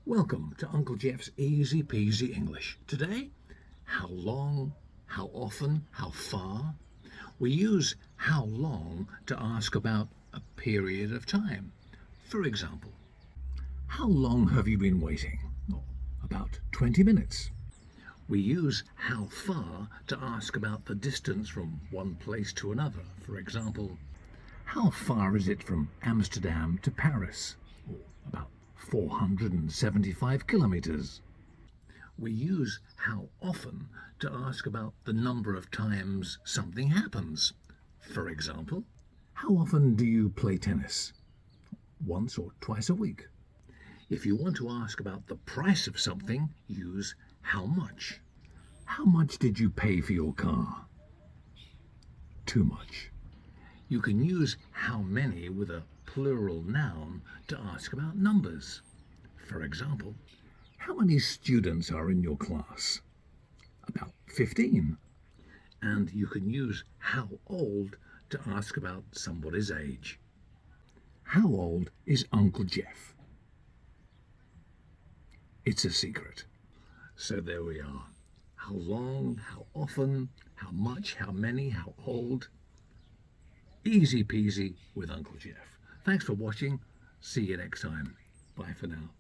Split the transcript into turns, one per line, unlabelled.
Welcome to Uncle Geoff's Easy-Peasy English. Today, how long, how often, how far. We use how long to ask about a period of time. For example, how long have you been waiting? Oh, about 20 minutes. We use how far to ask about the distance from one place to another. For example, how far is it from Amsterdam to Paris? Oh, about 475 kilometers. We use how often to ask about the number of times something happens. For example, how often do you play tennis? Once or twice a week. If you want to ask about the price of something, use how much. How much did you pay for your car? Too much. You can use how many with a plural noun to ask about numbers. For example, how many students are in your class? About 15. And you can use how old to ask about somebody's age. How old is Uncle Geoff? It's a secret. So there we are. How long, how often, how much, how many, how old. Easy peasy with Uncle Geoff. Thanks for watching. See you next time. Bye for now.